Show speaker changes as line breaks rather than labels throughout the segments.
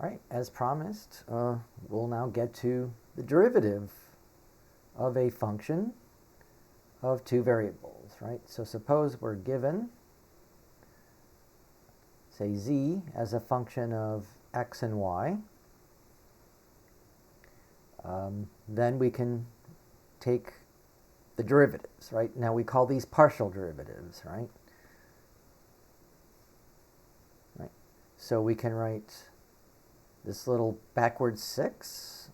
All right, as promised, we'll now get to the derivative of a function of two variables, right? So suppose we're given, say, z as a function of x and y. Then we can take the derivatives, right? Now we call these partial derivatives, right? So we can write this little backwards 6,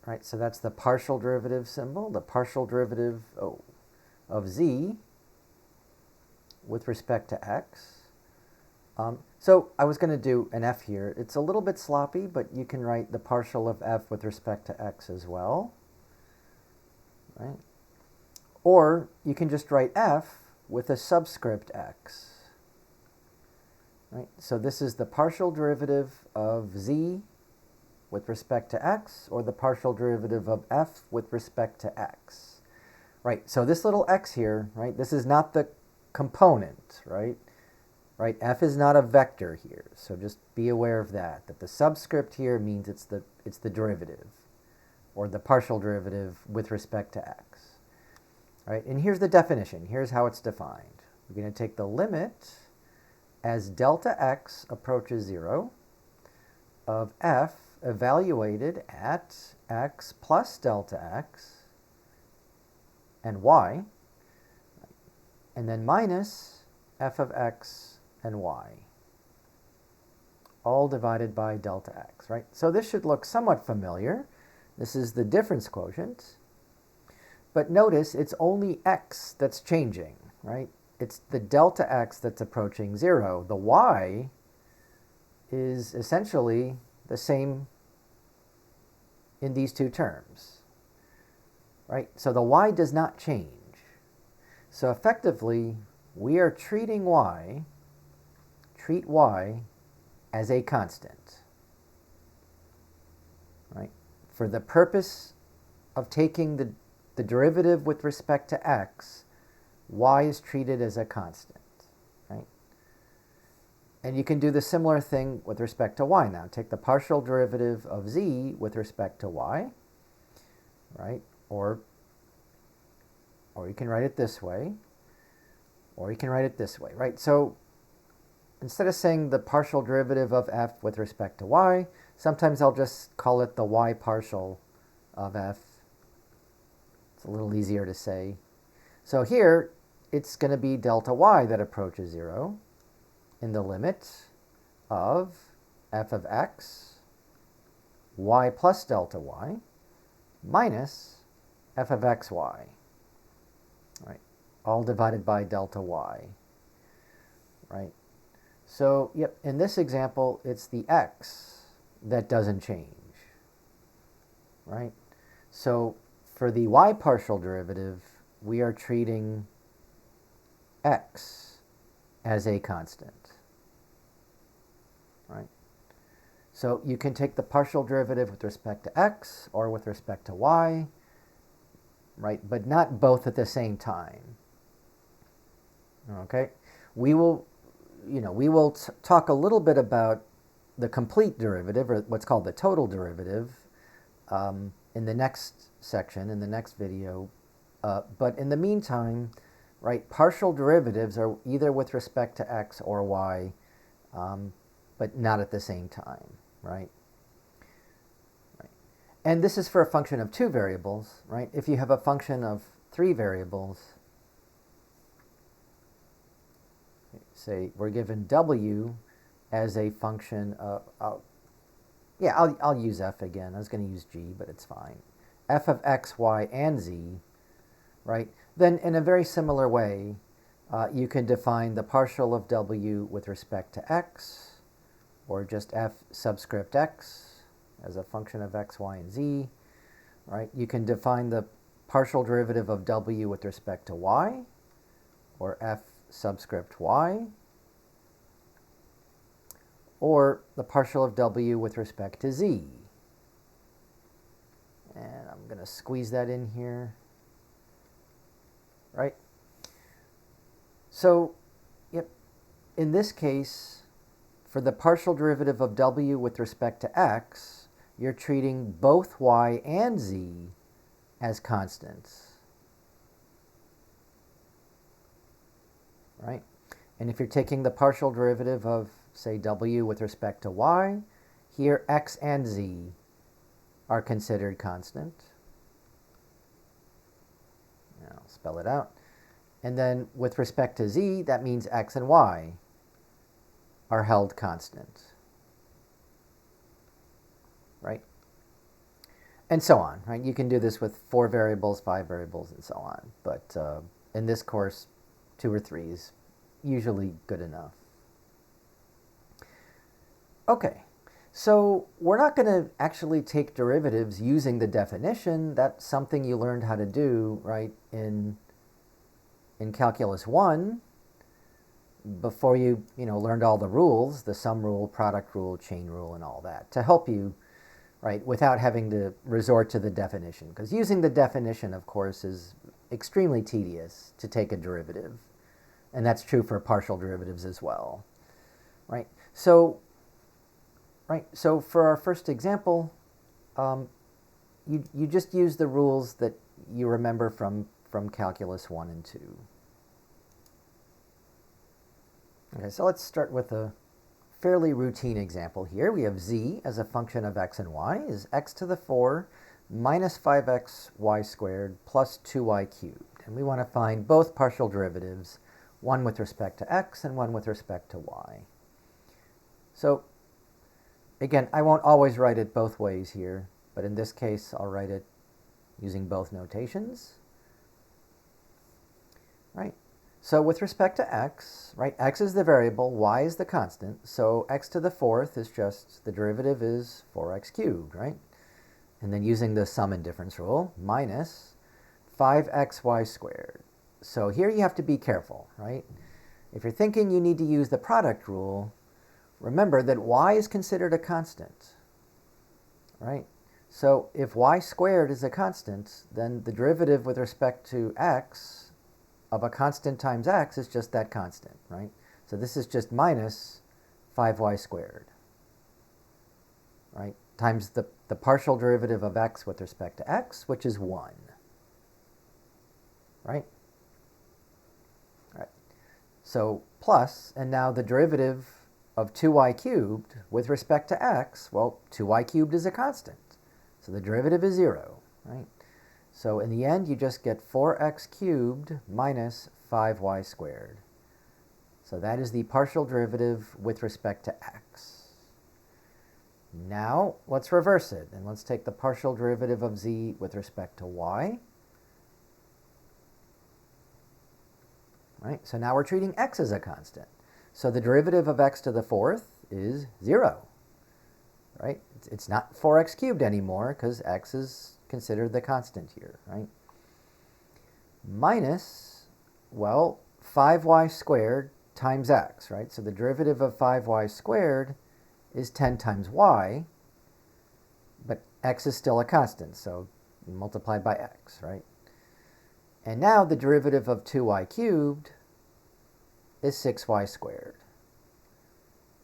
right? So that's the partial derivative symbol, the partial derivative of z with respect to x. So I was going to do an f here. It's a little bit sloppy, but you can write the partial of f with respect to x as well, right? Or you can just write f with a subscript x. Right? So this is the partial derivative of z with respect to x, or the partial derivative of f with respect to x. Right? So this little x here, right? This is not the component, right? Right? F is not a vector here, so just be aware of that. That the subscript here means it's the derivative, or the partial derivative with respect to x. Right? And here's the definition. Here's how it's defined. We're going to take the limit as delta x approaches 0 of f evaluated at x plus delta x and y, and then minus f of x and y, all divided by delta x, right? So this should look somewhat familiar. This is the difference quotient, but notice it's only x that's changing, right? It's the delta x that's approaching 0. The y is essentially the same in these two terms, right? So the y does not change. So effectively, we are treating treat y as a constant, right? For the purpose of taking the derivative with respect to x, y is treated as a constant, right? And you can do the similar thing with respect to y now. Take the partial derivative of z with respect to y, right? Or you can write it this way, or you can write it this way, right? So instead of saying the partial derivative of f with respect to y, sometimes I'll just call it the y partial of f. It's a little easier to say. So here, it's going to be delta y that approaches 0 in the limit of f of x, y plus delta y, minus f of xy, right? All divided by delta y, right? So, yep, in this example, it's the x that doesn't change, right? So for the y partial derivative, we are treating x as a constant, right? So you can take the partial derivative with respect to x or with respect to y, right? But not both at the same time. Okay? We will talk a little bit about the complete derivative, or what's called the total derivative, in the next section, in the next video. But in the meantime, right, partial derivatives are either with respect to x or y, but not at the same time, right? And this is for a function of two variables, right? If you have a function of three variables, say we're given w as a function of, I'll use f again. I was going to use g, but it's fine. F of x, y, and z, right? Then in a very similar way, you can define the partial of w with respect to x, or just f subscript x as a function of x, y, and z, right? You can define the partial derivative of w with respect to y, or f subscript y, or the partial of w with respect to z. And I'm going to squeeze that in here, right? So, yep, in this case, for the partial derivative of w with respect to x, you're treating both y and z as constants, right? And if you're taking the partial derivative of, say, w with respect to y, here x and z are considered constant. I'll spell it out. And then with respect to z, that means x and y are held constant, right? And so on, right? You can do this with 4 variables, 5 variables, and so on. But in this course, 2 or 3 is usually good enough. Okay, so we're not going to actually take derivatives using the definition. That's something you learned how to do, right, in Calculus 1 before you learned all the rules, the sum rule, product rule, chain rule, and all that, to help you, right, without having to resort to the definition. Because using the definition, of course, is extremely tedious to take a derivative. And that's true for partial derivatives as well, right? So for our first example, you just use the rules that you remember from Calculus 1 and 2. Okay, so let's start with a fairly routine example here. We have z as a function of x and y is x to the 4 minus 5xy squared plus 2y cubed. And we want to find both partial derivatives, one with respect to x and one with respect to y. So again, I won't always write it both ways here, but in this case, I'll write it using both notations. Right. So with respect to x, right, x is the variable, y is the constant, so x to the 4th is just, the derivative is 4x cubed, right? And then using the sum and difference rule, minus 5xy squared. So here you have to be careful, right? If you're thinking you need to use the product rule, remember that y is considered a constant, right? So if y squared is a constant, then the derivative with respect to x of a constant times x is just that constant, right? So this is just minus 5y squared, right? Times the partial derivative of x with respect to x, which is 1, right? All right. So plus, and now the derivative of 2y cubed with respect to x, well, 2y cubed is a constant. So the derivative is 0, right? So in the end, you just get 4x cubed minus 5y squared. So that is the partial derivative with respect to x. Now, let's reverse it, and let's take the partial derivative of z with respect to y. Right? So now we're treating x as a constant. So the derivative of x to the 4th is 0. Right? It's not 4x cubed anymore because x is considered the constant here, right? Minus, well, 5y squared times x, right? So the derivative of 5y squared is 10 times y, but x is still a constant, so multiplied by x, right? And now the derivative of 2y cubed is 6y squared,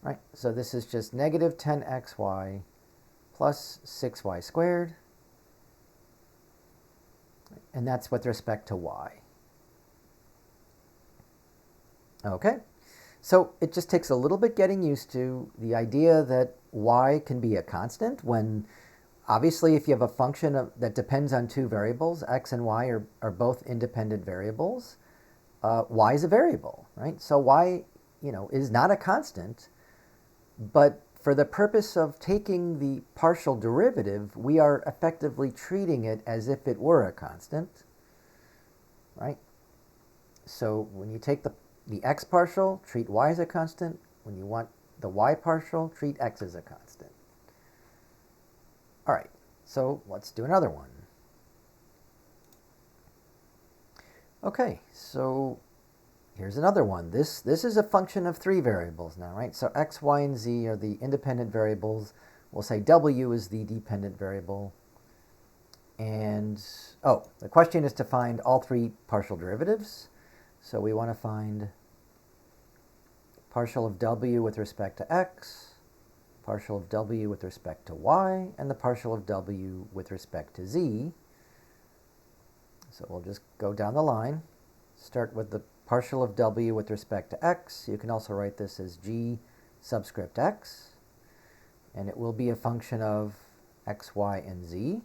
right? So this is just negative 10xy plus 6y squared, and that's with respect to y. Okay, so it just takes a little bit getting used to the idea that y can be a constant when, obviously, if you have a function that depends on 2 variables, x and y are both independent variables, y is a variable, right? So y, is not a constant, but for the purpose of taking the partial derivative, we are effectively treating it as if it were a constant, right? So when you take the x partial, treat y as a constant. When you want the y partial, treat x as a constant. All right, so let's do another one. Okay, so here's another one. This is a function of 3 variables now, right? So x, y, and z are the independent variables. We'll say w is the dependent variable. And, the question is to find all 3 partial derivatives. So we want to find partial of w with respect to x, partial of w with respect to y, and the partial of w with respect to z. So we'll just go down the line. Start with the partial of w with respect to x. You can also write this as g subscript x. And it will be a function of x, y, and z.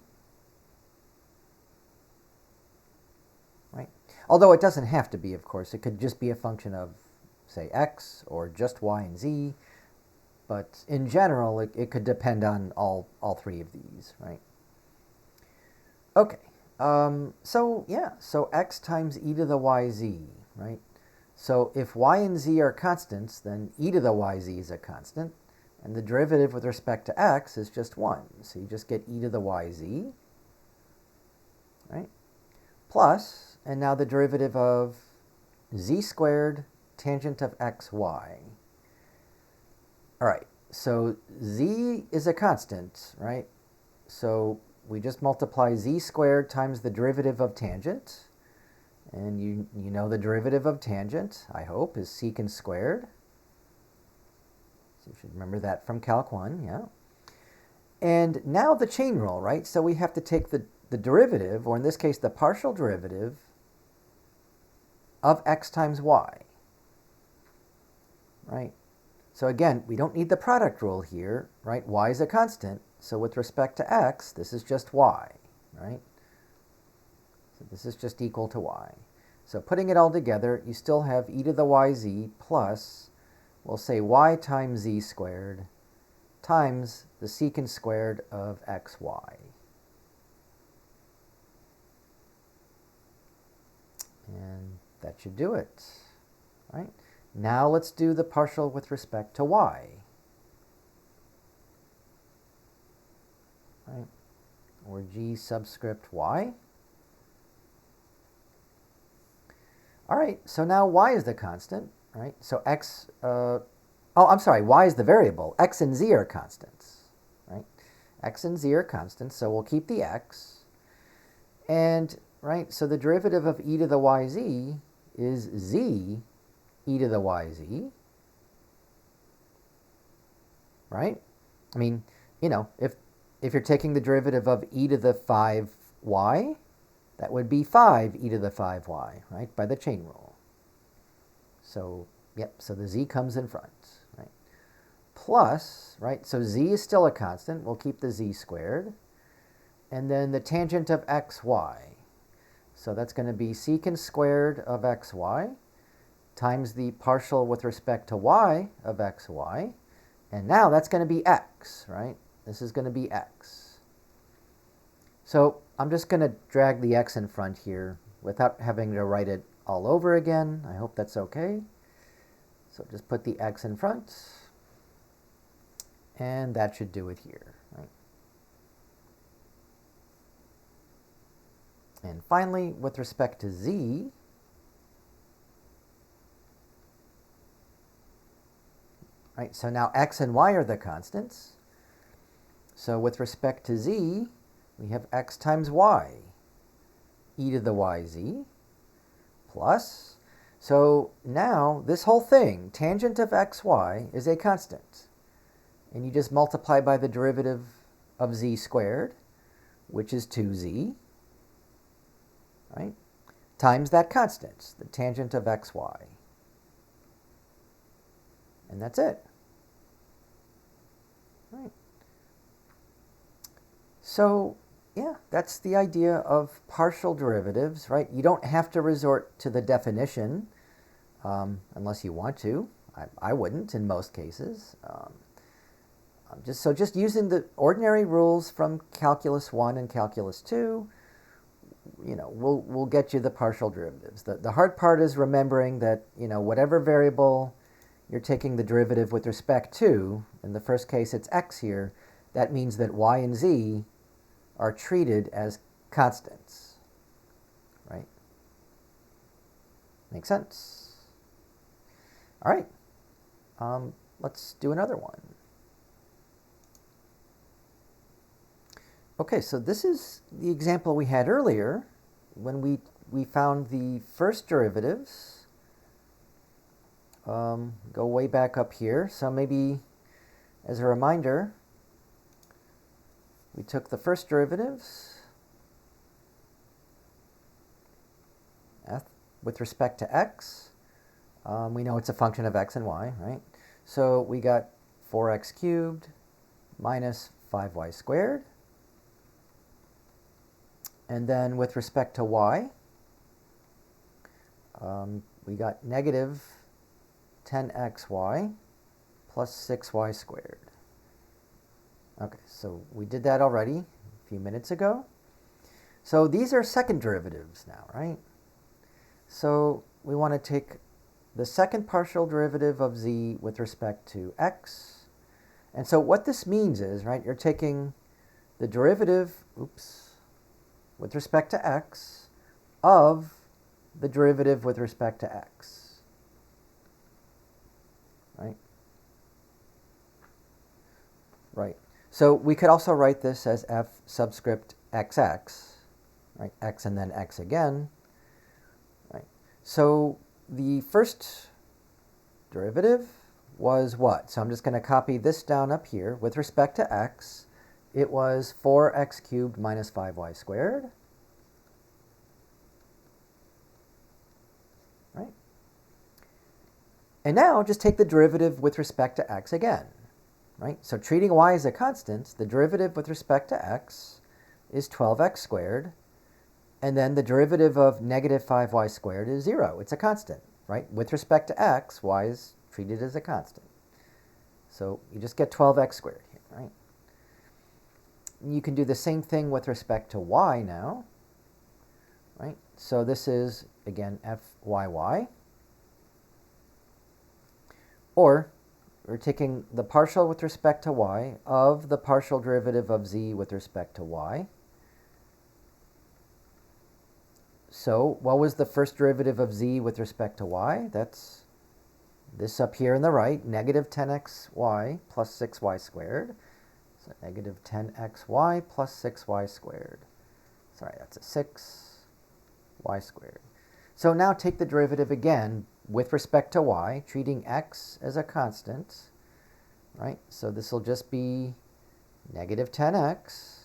Right? Although it doesn't have to be, of course. It could just be a function of, say, x, or just y and z. But in general, it could depend on all three of these, right? Okay, so x times e to the yz, right? So if y and z are constants, then e to the yz is a constant, and the derivative with respect to x is just 1. So you just get e to the yz, right? Plus, and now the derivative of z squared tangent of xy. All right, so z is a constant, right? So we just multiply z squared times the derivative of tangent. And you know the derivative of tangent, I hope, is secant squared. So you should remember that from Calc 1, yeah. And now the chain rule, right? So we have to take the derivative, or in this case the partial derivative, of x times y, right? So again, we don't need the product rule here, right? Y is a constant, so with respect to x, this is just y, right? So this is just equal to y. So putting it all together, you still have e to the yz plus, we'll say y times z squared times the secant squared of xy. And that should do it, right? Now let's do the partial with respect to y. Right? Or g subscript y. All right, so now y is the constant, right? So x, y is the variable. X and z are constants, right? X and z are constants, so we'll keep the x. And, right, so the derivative of e to the yz is z e to the yz, right? I mean, you know, if you're taking the derivative of e to the 5y, that would be 5 e to the 5y, right, by the chain rule. So, yep, so the z comes in front, right? Plus, right, so z is still a constant. We'll keep the z squared. And then the tangent of xy. So that's going to be secant squared of xy times the partial with respect to y of xy. And now that's going to be x, right? This is going to be x. So I'm just going to drag the x in front here without having to write it all over again. I hope that's okay. So just put the x in front. And that should do it here, right? And finally, with respect to z, right, so now x and y are the constants. So with respect to z, we have x times y, e to the yz, plus, so now this whole thing, tangent of xy, is a constant. And you just multiply by the derivative of z squared, which is 2z, right, times that constant, the tangent of xy. And that's it. Right. So, yeah, that's the idea of partial derivatives, right? You don't have to resort to the definition unless you want to. I wouldn't in most cases. Just using the ordinary rules from Calculus 1 and Calculus 2, you know, we'll get you the partial derivatives. The hard part is remembering that, you know, whatever variable you're taking the derivative with respect to, in the first case it's x here, that means that y and z are treated as constants, right? Makes sense? All right, let's do another one. Okay, so this is the example we had earlier when we found the first derivatives go way back up here. So maybe as a reminder, we took the first derivatives with respect to x. We know it's a function of x and y, right? So we got 4x cubed minus 5y squared. And then with respect to y, we got negative 10xy plus 6y squared. Okay, so we did that already a few minutes ago. So these are second derivatives now, right? So we want to take the second partial derivative of z with respect to x. And so what this means is, right, you're taking the derivative, with respect to x of the derivative with respect to x, right? Right. So we could also write this as f subscript xx, right? X and then x again, right? So the first derivative was what? So I'm just going to copy this down up here. With respect to x, it was 4x cubed minus 5y squared, right? And now just take the derivative with respect to x again, right? So treating y as a constant, the derivative with respect to x is 12x squared, and then the derivative of negative 5y squared is 0. It's a constant, right? With respect to x, y is treated as a constant. So you just get 12x squared here, right? You can do the same thing with respect to y now, right? So this is, again, fyy. Or we're taking the partial with respect to y of the partial derivative of z with respect to y. So what was the first derivative of z with respect to y? That's this up here on the right, negative 10xy plus 6y squared. So negative 10xy plus 6y squared. Sorry, that's a 6y squared. So now take the derivative again with respect to y, treating x as a constant, right? So this will just be negative 10x,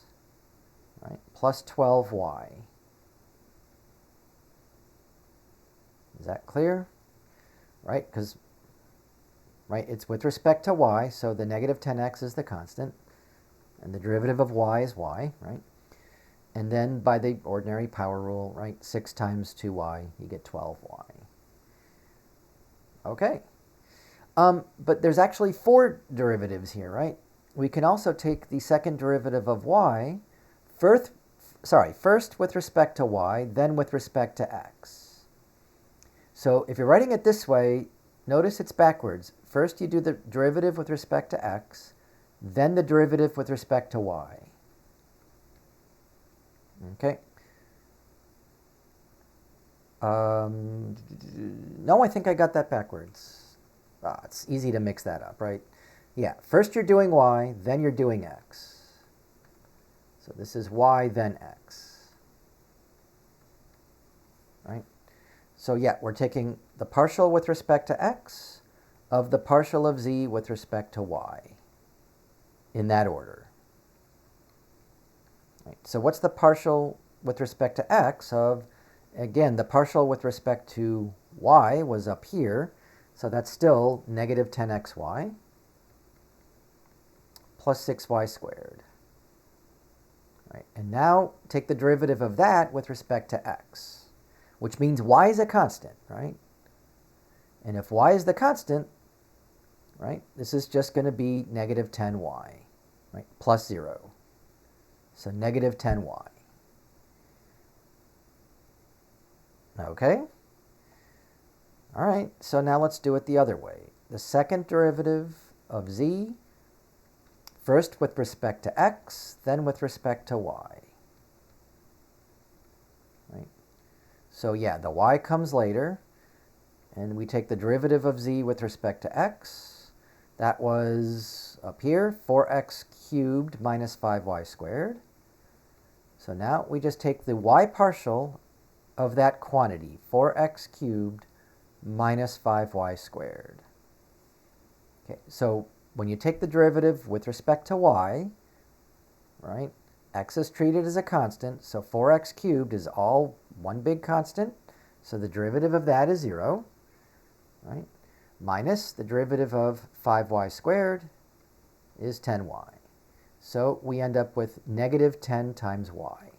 right, plus 12y. Is that clear? Right, because it's with respect to y, so the negative 10x is the constant, and the derivative of y is y, right? And then by the ordinary power rule, right, 6 times 2y, you get 12y. Okay. But there's actually 4 derivatives here, right? We can also take the second derivative of y, first with respect to y, then with respect to x. So if you're writing it this way, notice it's backwards. First you do the derivative with respect to x, then the derivative with respect to y. Okay. No, I think I got that backwards. It's easy to mix that up, right? Yeah, first you're doing y, then you're doing x. So this is y, then x. Right? So yeah, we're taking the partial with respect to x of the partial of z with respect to y in that order. Right. So what's the partial with respect to x of, again, the partial with respect to y was up here, so that's still negative 10xy plus 6y squared. Right. And now take the derivative of that with respect to x, which means y is a constant, right? And if y is the constant, right, this is just going to be negative 10y, right, plus 0. So negative 10y. Okay? All right, so now let's do it the other way. The second derivative of z, first with respect to x, then with respect to y. Right? So yeah, the y comes later, and we take the derivative of z with respect to x. That was up here, 4x cubed minus 5y squared. So now we just take the y partial of that quantity, 4x cubed minus 5y squared. Okay, so when you take the derivative with respect to y, right, x is treated as a constant, so 4x cubed is all one big constant, so the derivative of that is 0, right, minus the derivative of 5y squared is 10y. So we end up with negative 10 times y,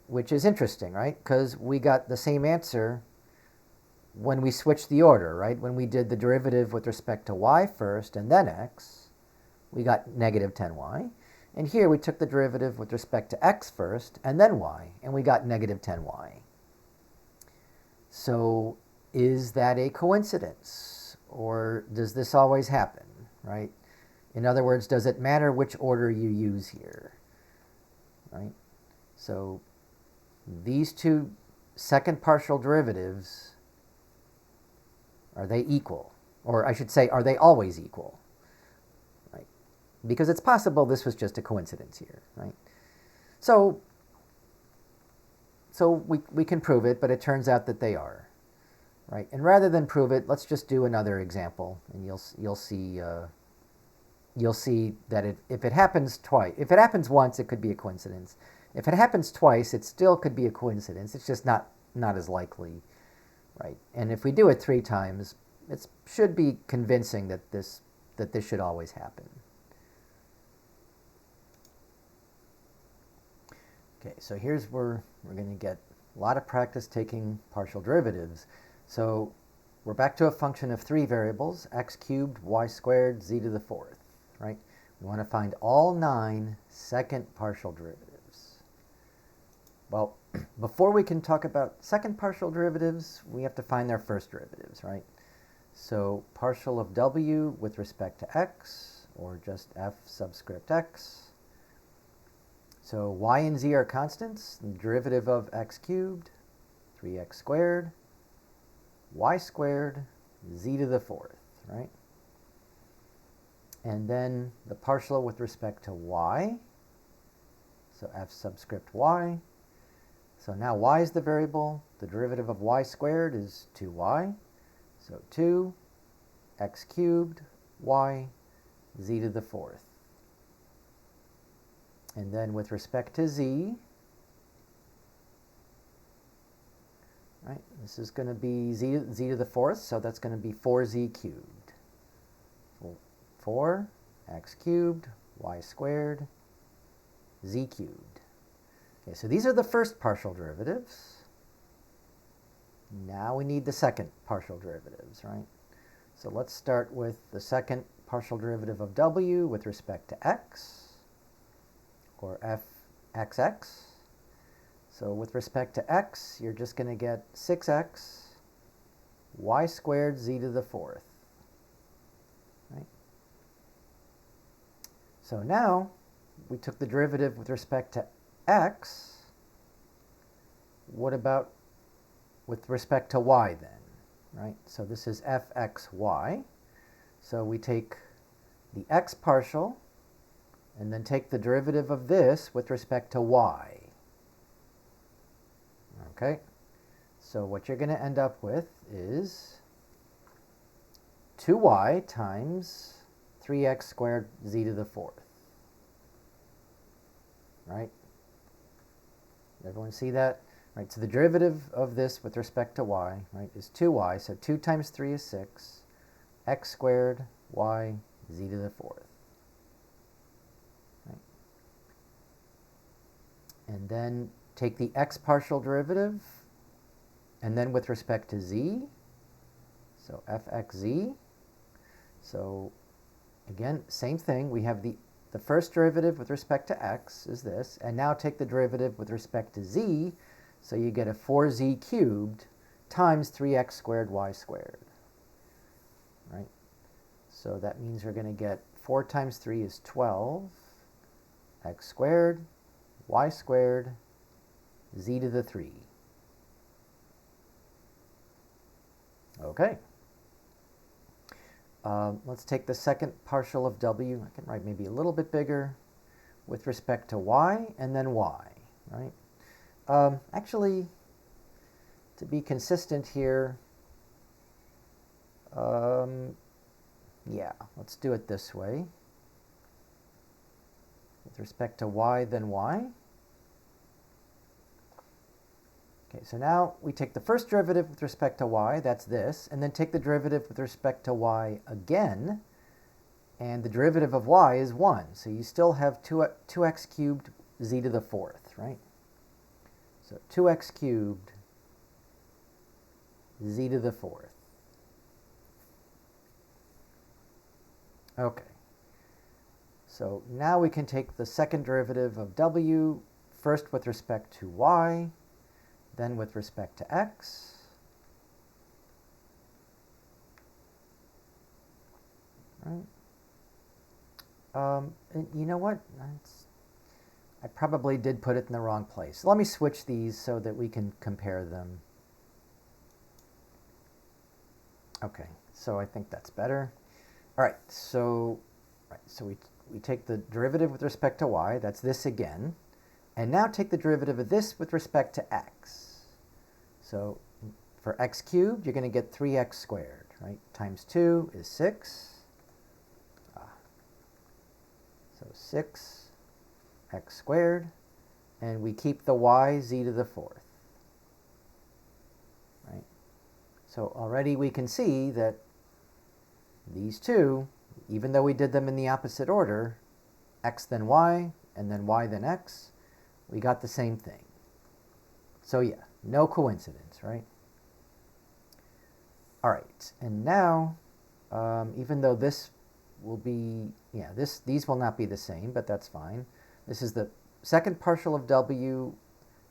which is interesting, right, because we got the same answer when we switched the order, right? When we did the derivative with respect to y first and then x, we got negative 10y. And here we took the derivative with respect to x first and then y, and we got negative 10y. So is that a coincidence, or does this always happen, right? In other words, does it matter which order you use here, right? So these two second partial derivatives, are they equal? Or I should say, are they always equal? Right? Because it's possible this was just a coincidence here, right? So we can prove it, but it turns out that they are, right? And rather than prove it, let's just do another example, and you'll see that if it happens twice, if it happens once, it could be a coincidence. If it happens twice, it still could be a coincidence. It's just not as likely, right? And if we do it 3 times, it should be convincing that this should always happen. Okay, so here's where we're going to get a lot of practice taking partial derivatives. So we're back to a function of 3 variables, x cubed, y squared, z to the 4th, right? We want to find all 9 second partial derivatives. Well, before we can talk about second partial derivatives, we have to find their first derivatives, right? So partial of w with respect to x, or just f subscript x. So y and z are constants. The derivative of x cubed, 3x squared, y squared, z to the 4th, right? And then the partial with respect to y, so f subscript y. So now y is the variable. The derivative of y squared is 2y. So 2 x cubed y z to the 4th. And then with respect to z, right, this is going to be z to the 4th, so that's going to be 4z cubed. 4 x cubed y squared z cubed. Okay, so these are the first partial derivatives. Now we need the second partial derivatives, right? So let's start with the second partial derivative of w with respect to x, or fxx. So with respect to x, you're just going to get 6x y squared z to the 4th. Right? So now we took the derivative with respect to x. What about with respect to y then? Right? So this is fxy. So we take the x partial and then take the derivative of this with respect to y. Okay? So what you're going to end up with is 2y times 3x squared z to the 4th. Right? Everyone see that? Right, so the derivative of this with respect to y, right, is 2y. So 2 times 3 is 6. X squared y z to the 4th. Right. And then take the x partial derivative, and then with respect to z, so fxz. So again, same thing. We have the first derivative with respect to x is this, and now take the derivative with respect to z, so you get a 4z cubed times 3x squared y squared. Right? So that means we're going to get 4 times 3 is 12, x squared, y squared, z to the 3. Okay. Let's take the second partial of w. I can write maybe a little bit bigger with respect to y and then y, right? Actually, to be consistent here, yeah, let's do it this way. With respect to y, then y. Okay, so now we take the first derivative with respect to y, that's this, and then take the derivative with respect to y again, and the derivative of y is 1. So you still have 2x cubed z to the fourth, right? So 2x cubed z to the fourth. Okay. So now we can take the second derivative of w, first with respect to y, then with respect to x. Right. And you know what? I probably did put it in the wrong place. Let me switch these so that we can compare them. Okay, so I think that's better. All right, so we take the derivative with respect to y, that's this again, and now take the derivative of this with respect to x. So for x cubed, you're going to get 3x squared, right? Times 2 is 6. So 6x squared, and we keep the y z to the fourth, right? So already we can see that these two, even though we did them in the opposite order, x then y, and then y then x, we got the same thing. So yeah, no coincidence, right? All right, and now, even though this will be, yeah, these will not be the same, but that's fine. This is the second partial of w,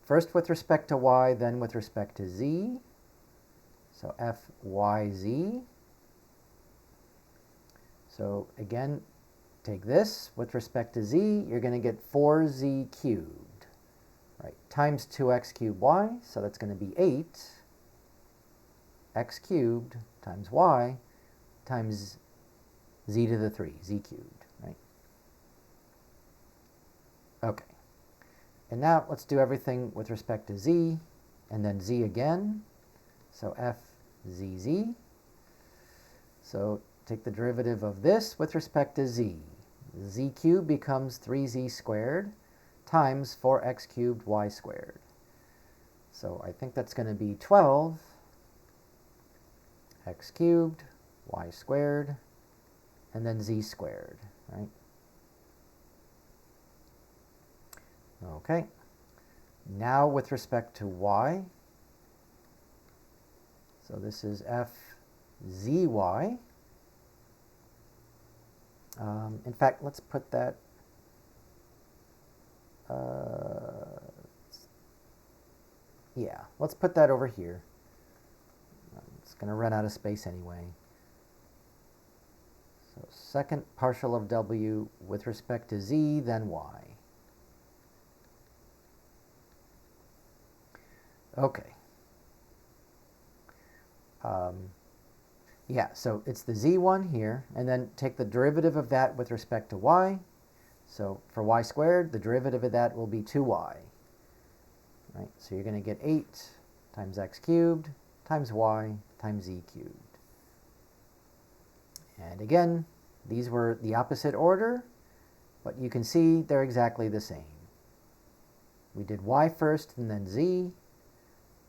first with respect to y, then with respect to z. So f y z. So again, take this with respect to z, you're going to get 4z cubed, right, times 2x cubed y, so that's going to be 8x cubed times y times z to the 3, z cubed, right? Okay. And now let's do everything with respect to z, and then z again. So f z z. So take the derivative of this with respect to z. Z cubed becomes 3z squared times 4x cubed y squared. So I think that's going to be 12 x cubed y squared, and then z squared, right? Okay. Now with respect to y, so this is f zy. In fact, let's put that, yeah, let's put that over here. It's going to run out of space anyway. So second partial of w with respect to z, then y. Okay. Yeah, so it's the z one here, and then take the derivative of that with respect to y. So for y squared, the derivative of that will be 2y. Right? So you're going to get 8 times x cubed times y times z cubed. And again, these were the opposite order, but you can see they're exactly the same. We did y first and then z,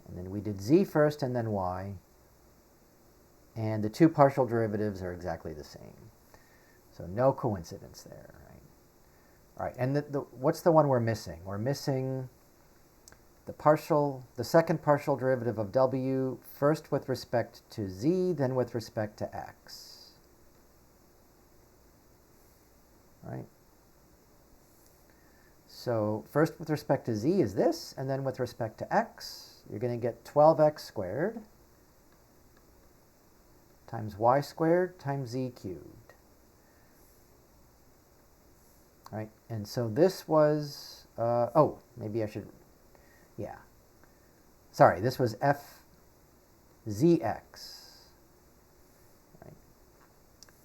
and then we did z first and then y, and the two partial derivatives are exactly the same. So no coincidence there, right? All right, and what's the one we're missing? We're missing the second partial derivative of w, first with respect to z, then with respect to x. Right? So first with respect to z is this, and then with respect to x, you're going to get 12x squared times y squared times z cubed. Right? And so this was, oh, maybe I should, yeah. Sorry, this was f zx. Right?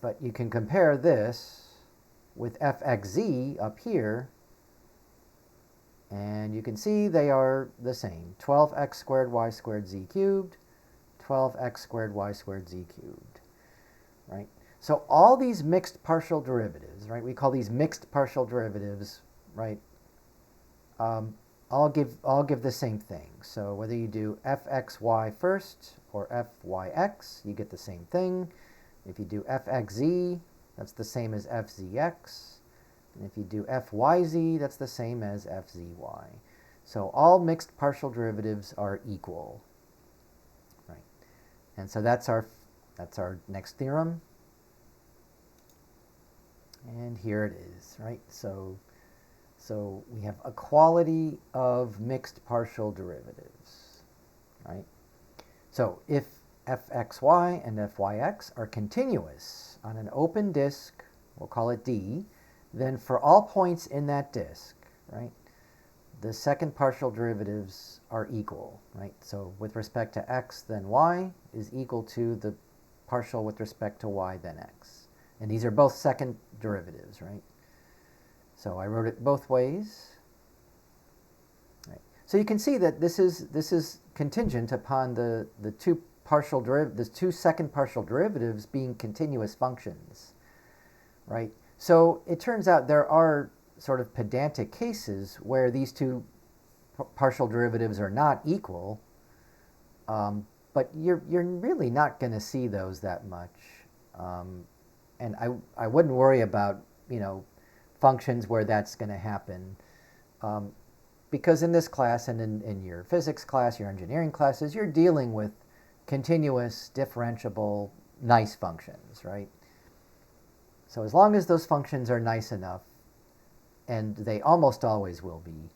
But you can compare this with fxz up here, And you can see they are the same. 12x squared y squared z cubed, 12x squared y squared z cubed, right? So all these mixed partial derivatives, right? We call these mixed partial derivatives, right? All give the same thing. So whether you do fxy first or fyx, you get the same thing. If you do fxz, that's the same as fzx. And if you do fyz, that's the same as fzy. So all mixed partial derivatives are equal, right? And so that's our next theorem. And here it is, right? So we have equality of mixed partial derivatives, right? So if fxy and fyx are continuous on an open disk, we'll call it D, then for all points in that disk, right, the second partial derivatives are equal, right? So with respect to x, then y is equal to the partial with respect to y, then x. And these are both second derivatives, right? So I wrote it both ways. Right. So you can see that this is contingent upon the two second partial derivatives being continuous functions, right? So it turns out there are sort of pedantic cases where these two partial derivatives are not equal, but you're really not going to see those that much. And I wouldn't worry about, functions where that's going to happen, because in this class and in your physics class, your engineering classes, you're dealing with continuous, differentiable, nice functions, right? So as long as those functions are nice enough, and they almost always will be,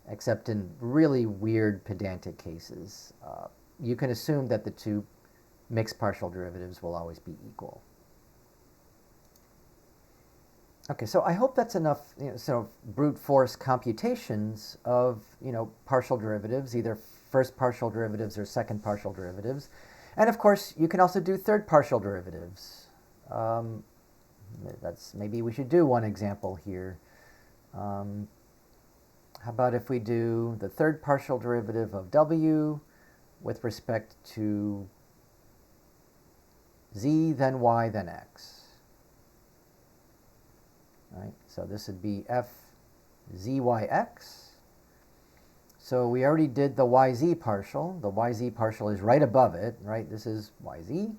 except in really weird pedantic cases, you can assume that the two mixed partial derivatives will always be equal. Okay, so I hope that's enough sort of brute force computations of partial derivatives, either first partial derivatives or second partial derivatives. And of course, you can also do third partial derivatives. Maybe we should do one example here. How about if we do the third partial derivative of w with respect to z, then y, then x. Right? So this would be fzyx. So we already did the yz partial. The yz partial is right above it, right? This is yz.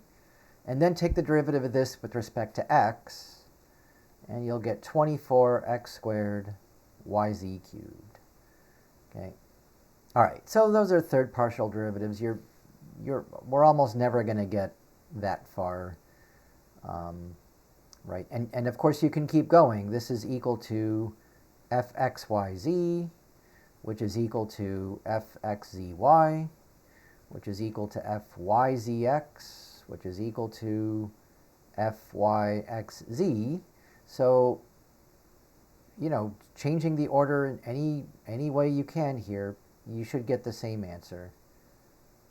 And then take the derivative of this with respect to x, and you'll get 24x squared yz cubed. Okay. All right. So those are third partial derivatives. We're almost never going to get that far. Right, and of course you can keep going. This is equal to fxyz, which is equal to fxzy, which is equal to fyzx, which is equal to fyxz. So, changing the order in any way you can here, you should get the same answer.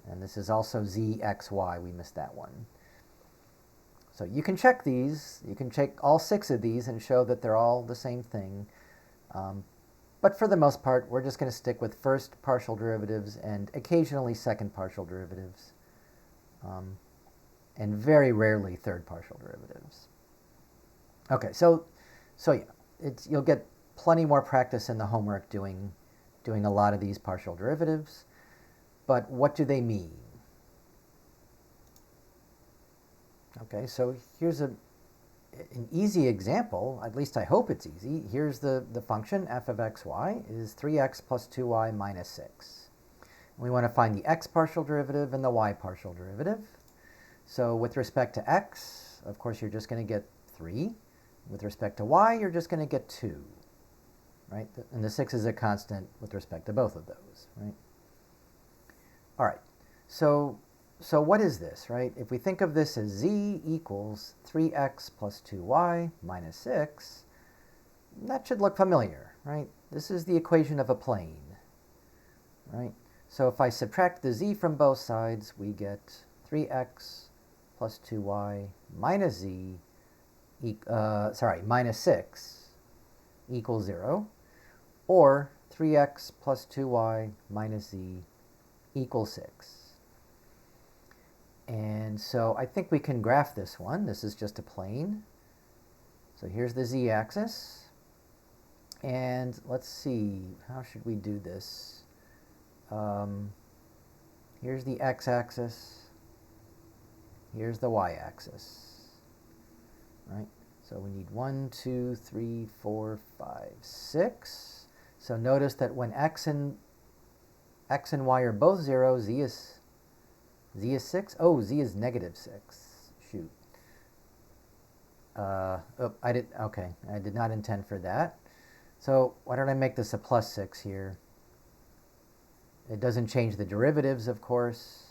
And this is also zxy. We missed that one. So you can check these, you can check all 6 of these and show that they're all the same thing. But for the most part, we're just going to stick with first partial derivatives and occasionally second partial derivatives, and very rarely third partial derivatives. Okay, so yeah, you'll get plenty more practice in the homework doing a lot of these partial derivatives. But what do they mean? Okay, so here's an easy example, at least I hope it's easy. Here's the function f of xy is 3x plus 2y minus 6. We want to find the x partial derivative and the y partial derivative. So with respect to x, of course, you're just going to get 3. With respect to y, you're just going to get 2. Right? And the 6 is a constant with respect to both of those. Right? All right, so what is this, right? If we think of this as z equals 3x plus 2y minus 6, that should look familiar, right? This is the equation of a plane, right? So if I subtract the z from both sides, we get 3x plus 2y minus minus 6 equals 0. Or 3x plus 2y minus z equals 6. And so I think we can graph this one. This is just a plane. So here's the z-axis. And let's see, how should we do this? Here's the x-axis. Here's the y-axis. Right? So we need 1, 2, 3, 4, 5, 6. So notice that when x and y are both 0, z is 6. Oh, z is negative 6. Shoot. I did not intend for that. So why don't I make this a plus 6 here? It doesn't change the derivatives, of course.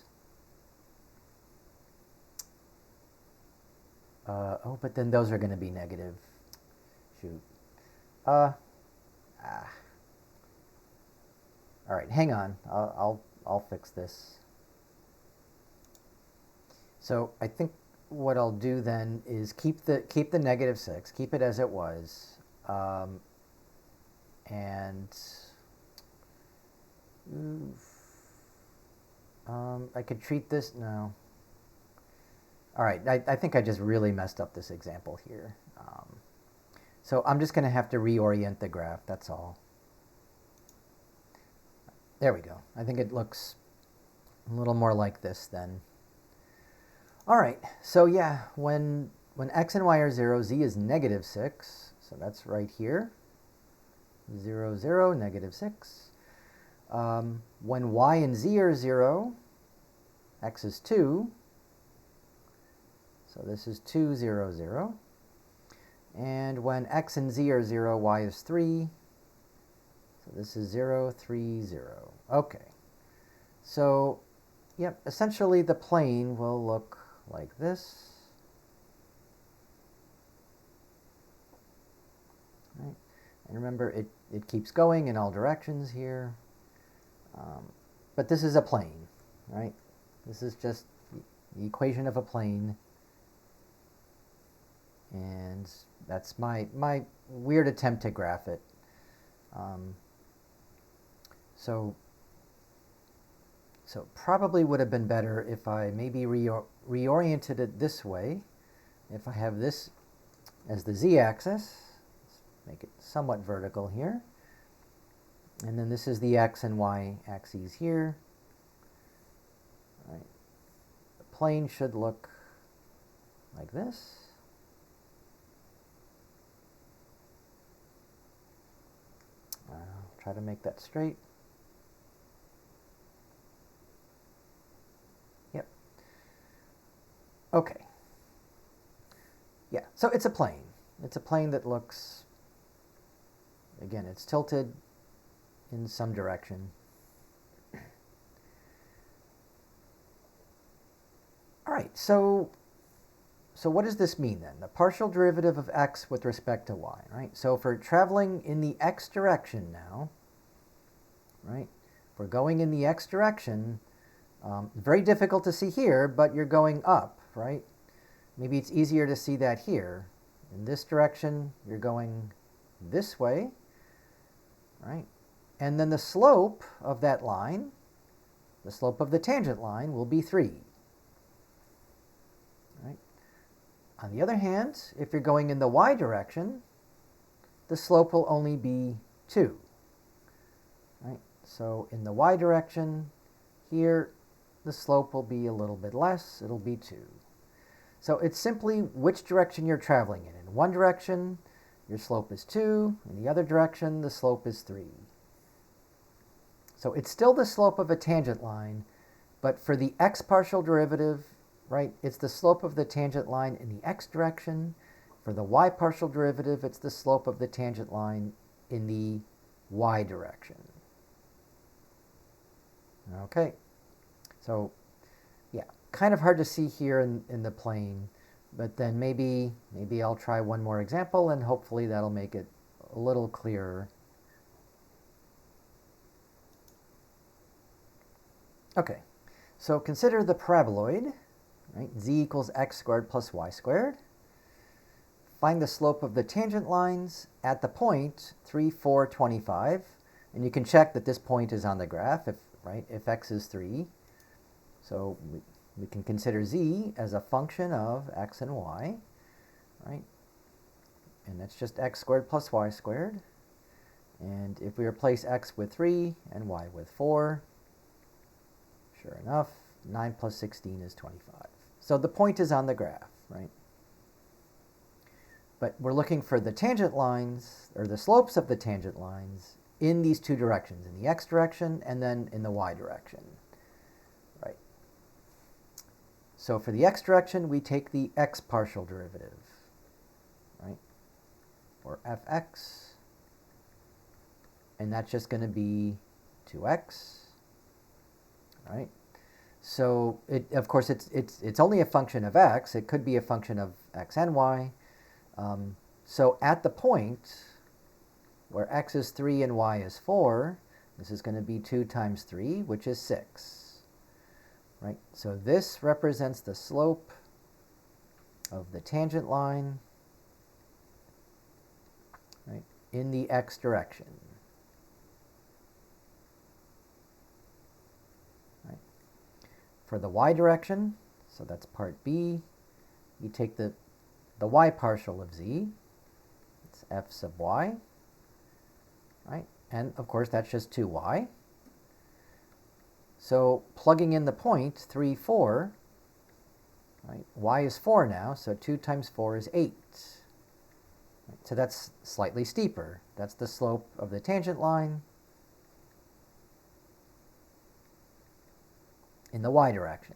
But then those are going to be negative. Shoot. All right, hang on. I'll fix this. So I think what I'll do then is keep the negative 6, keep it as it was, and I could treat this, no. All right, I think I just really messed up this example here. So I'm just going to have to reorient the graph, that's all. There we go. I think it looks a little more like this then. All right, so yeah, when x and y are 0, z is negative 6. So that's right here. 0, 0, negative 6. When y and z are 0, x is 2. So this is 2, 0, 0. And when x and z are 0, y is 3. So this is 0, 3, 0. Okay. So, yep, essentially the plane will look like this. Right. And remember, it keeps going in all directions here. But this is a plane, right? This is just the equation of a plane. And that's my weird attempt to graph it. So probably would have been better if I maybe reoriented it this way. If I have this as the z-axis, let's make it somewhat vertical here. And then this is the x and y axes here. Right. The plane should look like this. Try to make that straight. Yep. Okay. Yeah, so it's a plane. It's a plane that looks, again, it's tilted in some direction. All right, so what does this mean then? The partial derivative of x with respect to y, right? So if we're traveling in the x direction now, right? If we're going in the x direction, very difficult to see here, but you're going up, right? Maybe it's easier to see that here. In this direction, you're going this way, right? And then the slope of that line, the slope of the tangent line, will be 3. Right? On the other hand, if you're going in the y direction, the slope will only be 2. Right? So in the y direction, here, the slope will be a little bit less. It'll be 2. So it's simply which direction you're traveling in. In one direction, your slope is 2. In the other direction, the slope is 3. So it's still the slope of a tangent line, but for the x partial derivative, right, it's the slope of the tangent line in the x direction. For the y partial derivative, it's the slope of the tangent line in the y direction. Okay, so yeah, kind of hard to see here in the plane, but then maybe I'll try one more example and hopefully that'll make it a little clearer. Okay, so consider the paraboloid, right? Z equals x squared plus y squared. Find the slope of the tangent lines at the point 3, 4, 25. And you can check that this point is on the graph, if x is 3. So we can consider z as a function of x and y, right? And that's just x squared plus y squared. And if we replace x with 3 and y with 4, sure enough, 9 plus 16 is 25. So the point is on the graph, right? But we're looking for the tangent lines, or the slopes of the tangent lines, in these two directions, in the x direction and then in the y direction, right? So for the x direction, we take the x partial derivative, right? Or fx, and that's just going to be 2x, right? So of course it's only a function of x. It could be a function of x and y. So at the point where x is 3 and y is 4, this is going to be 2 times 3, which is 6. Right? So this represents the slope of the tangent line, right, in the x direction. Right? For the y direction, so that's part B, you take the y partial of z, it's f sub y, right? And of course that's just 2y. So plugging in the point, 3, 4, right? Y is 4 now, so 2 times 4 is 8. Right? So that's slightly steeper. That's the slope of the tangent line in the y direction.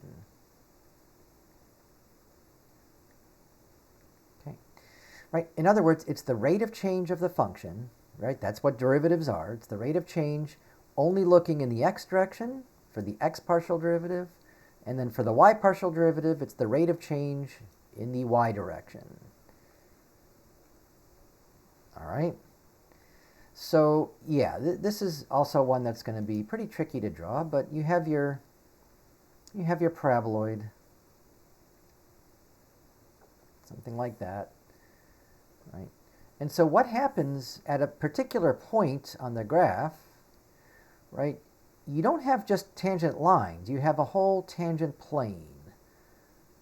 Okay. Right? In other words, it's the rate of change of the function, right? That's what derivatives are. It's the rate of change only looking in the x direction for the x partial derivative, and then for the y partial derivative, it's the rate of change in the y direction. All right. So yeah, this is also one that's going to be pretty tricky to draw, but you have your paraboloid, something like that, right? And so what happens at a particular point on the graph, right? You don't have just tangent lines, you have a whole tangent plane,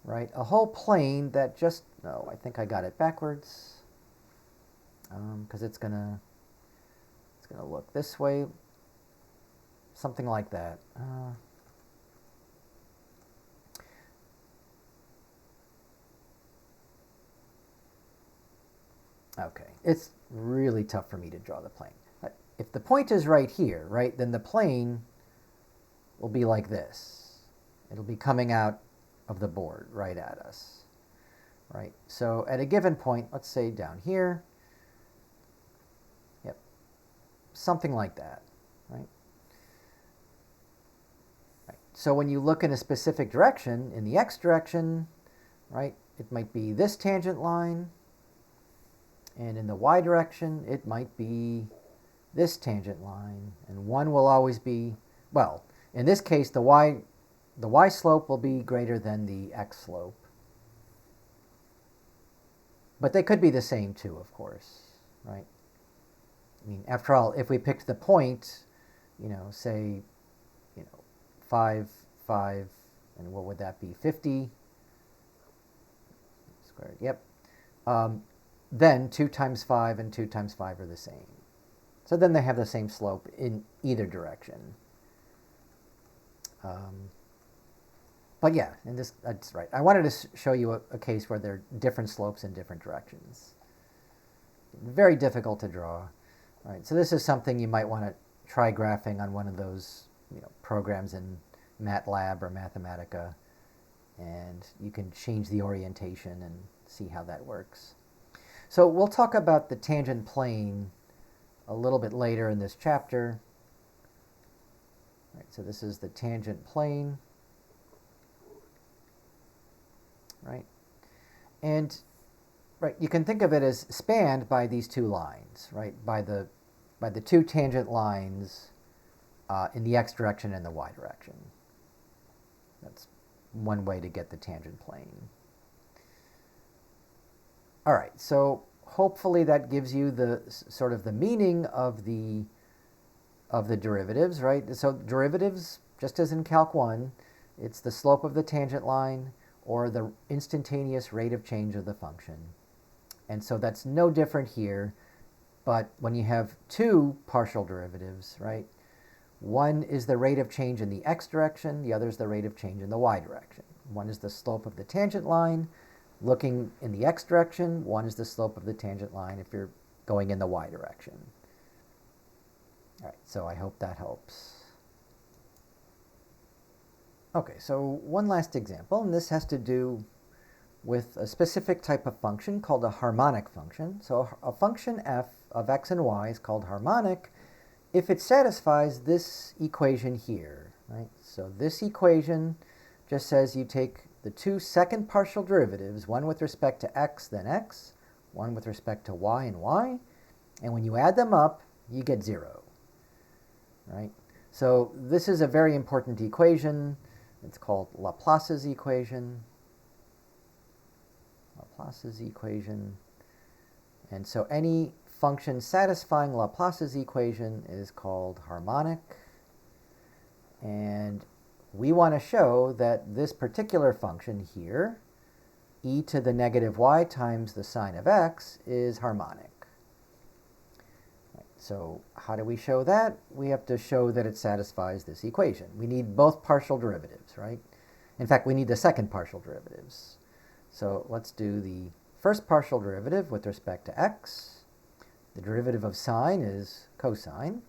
right? A whole plane that just, no, I think I got it backwards, because it's gonna look this way, something like that. Okay, it's really tough for me to draw the plane. If the point is right here, right, then the plane will be like this. It'll be coming out of the board right at us, right? So at a given point, let's say down here, yep, something like that, right? Right. So when you look in a specific direction, in the x direction, right, it might be this tangent line, and in the y direction, it might be this tangent line, and one will always be, well, in this case, the y slope will be greater than the x slope. But they could be the same too, of course, right? I mean, after all, if we picked the point, say, 5, 5, and what would that be, 50 squared, yep. Then 2 times 5 and 2 times 5 are the same. So then they have the same slope in either direction. But yeah, that's right. I wanted to show you a case where there are different slopes in different directions. Very difficult to draw. Right? So this is something you might want to try graphing on one of those programs in MATLAB or Mathematica, and you can change the orientation and see how that works. So we'll talk about the tangent plane a little bit later in this chapter. Right, so this is the tangent plane, right? And right, you can think of it as spanned by these two lines, right? By the two tangent lines in the x direction and the y direction. That's one way to get the tangent plane. All right, so hopefully that gives you the sort of the meaning of the of the derivatives, right? So derivatives, just as in Calc 1, it's the slope of the tangent line or the instantaneous rate of change of the function. And so that's no different here, but when you have two partial derivatives, right? One is the rate of change in the x direction, the other is the rate of change in the y direction. One is the slope of the tangent line looking in the x direction, one is the slope of the tangent line if you're going in the y direction. All right, so I hope that helps. Okay, so one last example, and this has to do with a specific type of function called a harmonic function. So a function f of x and y is called harmonic if it satisfies this equation here, right? So this equation just says you take the two second partial derivatives, one with respect to x, then x, one with respect to y and y, and when you add them up, you get 0, right? So this is a very important equation. It's called Laplace's equation. Laplace's equation. And so any function satisfying Laplace's equation is called harmonic. And we want to show that this particular function here, e to the negative y times the sine of x, is harmonic. Right, so how do we show that? We have to show that it satisfies this equation. We need both partial derivatives, right? In fact, we need the second partial derivatives. So let's do the first partial derivative with respect to x. The derivative of sine is cosine,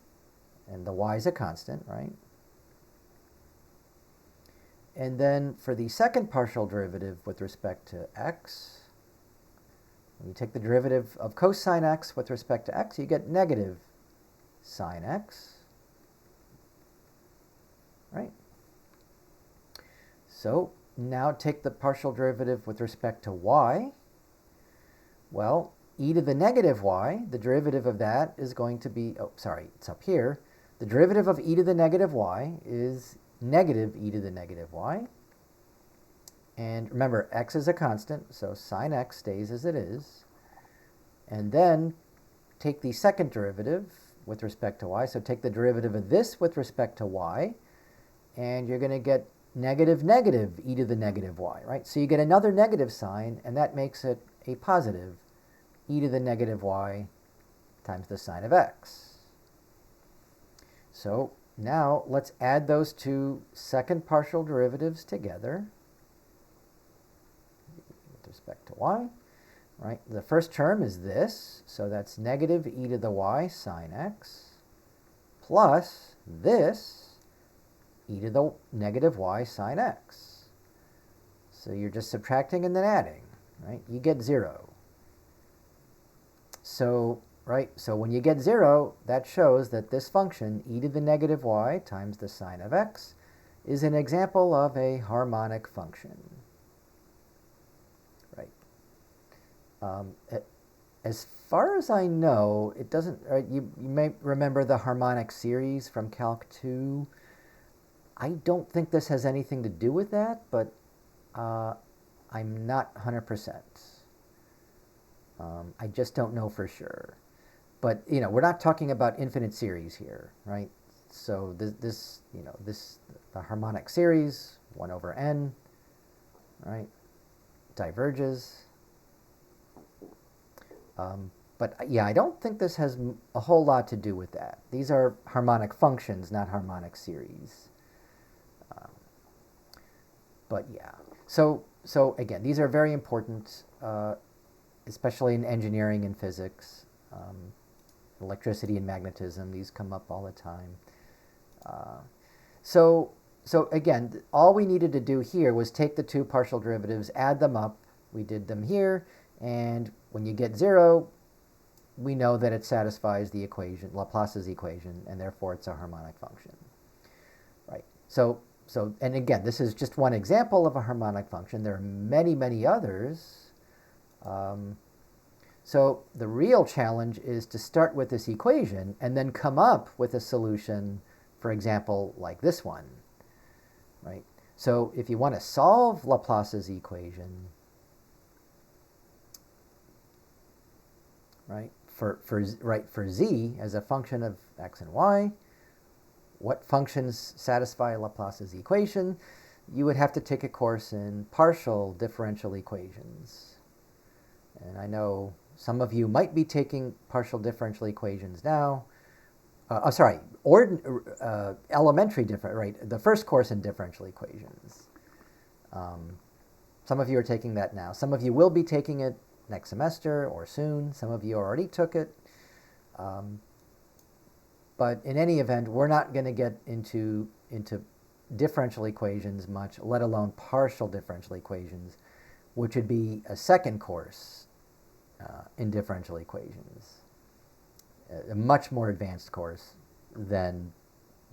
and the y is a constant, right? And then for the second partial derivative with respect to x, when you take the derivative of cosine x with respect to x, you get negative sine x, right? So now take the partial derivative with respect to y. Well, e to the negative y, the derivative of that is going to be, oh, sorry, it's up here. The derivative of e to the negative y is negative e to the negative y. And remember, x is a constant, so sine x stays as it is. And then take the second derivative with respect to y. So take the derivative of this with respect to y, and you're going to get negative negative e to the negative y, right? So you get another negative sign, and that makes it a positive e to the negative y times the sine of x. So now let's add those two second partial derivatives together with respect to y, right? The first term is this, so that's negative e to the y sine x plus this e to the negative y sine x. So you're just subtracting and then adding, right? You get 0. So, right, so when you get 0, that shows that this function, e to the negative y times the sine of x, is an example of a harmonic function. Right. As far as I know, it doesn't, you may remember the harmonic series from Calc 2. I don't think this has anything to do with that, but I'm not 100%. I just don't know for sure. But, you know, we're not talking about infinite series here, right? So the harmonic series, 1 over n, right, diverges. But yeah, I don't think this has a whole lot to do with that. These are harmonic functions, not harmonic series. But yeah, so again, these are very important, especially in engineering and physics, electricity and magnetism. These come up all the time. So again, all we needed to do here was take the two partial derivatives, add them up. We did them here, and when you get 0, we know that it satisfies the equation, Laplace's equation, and therefore it's a harmonic function. Right. So and again, this is just one example of a harmonic function. There are many, many others. So the real challenge is to start with this equation and then come up with a solution, for example, like this one, right? So if you want to solve Laplace's equation, right, for z as a function of x and y, what functions satisfy Laplace's equation, you would have to take a course in partial differential equations. And I know some of you might be taking partial differential equations now. Elementary right? The first course in differential equations. Some of you are taking that now. Some of you will be taking it next semester or soon. Some of you already took it. But in any event, we're not going to get into differential equations much, let alone partial differential equations, which would be a second course in differential equations, a much more advanced course than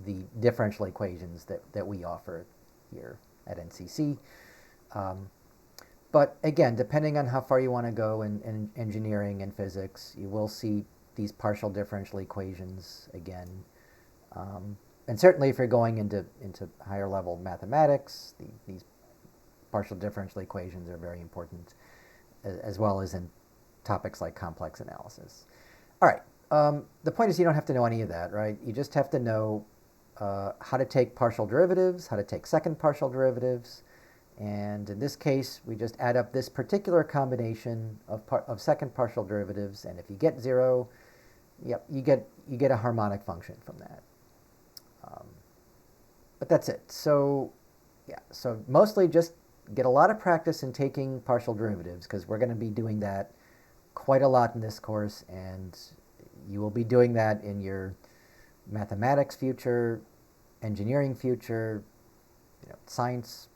the differential equations that we offer here at NCC. But again, depending on how far you want to go in engineering and physics, you will see these partial differential equations again. And certainly if you're going into higher level mathematics, these partial differential equations are very important, as well as in topics like complex analysis. All right, the point is you don't have to know any of that, right? You just have to know how to take partial derivatives, how to take second partial derivatives, and in this case, we just add up this particular combination of second partial derivatives, and if you get 0, yep, you get a harmonic function from that. But that's it. So yeah, so mostly just get a lot of practice in taking partial derivatives, because we're going to be doing that quite a lot in this course, and you will be doing that in your mathematics future, engineering future, science,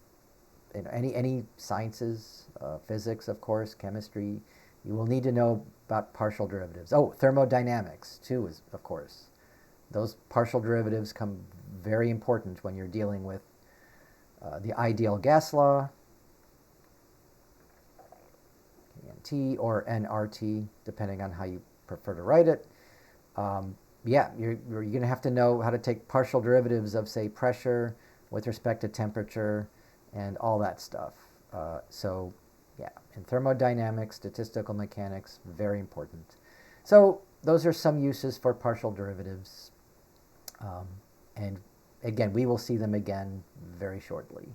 any sciences, physics, of course, chemistry. You will need to know about partial derivatives. Oh, thermodynamics too, of course. Those partial derivatives come very important when you're dealing with the ideal gas law, KNT or nRT, depending on how you prefer to write it. Yeah, you're going to have to know how to take partial derivatives of, say, pressure with respect to temperature and all that stuff. So yeah, in thermodynamics, statistical mechanics, very important. So those are some uses for partial derivatives. And again, we will see them again very shortly.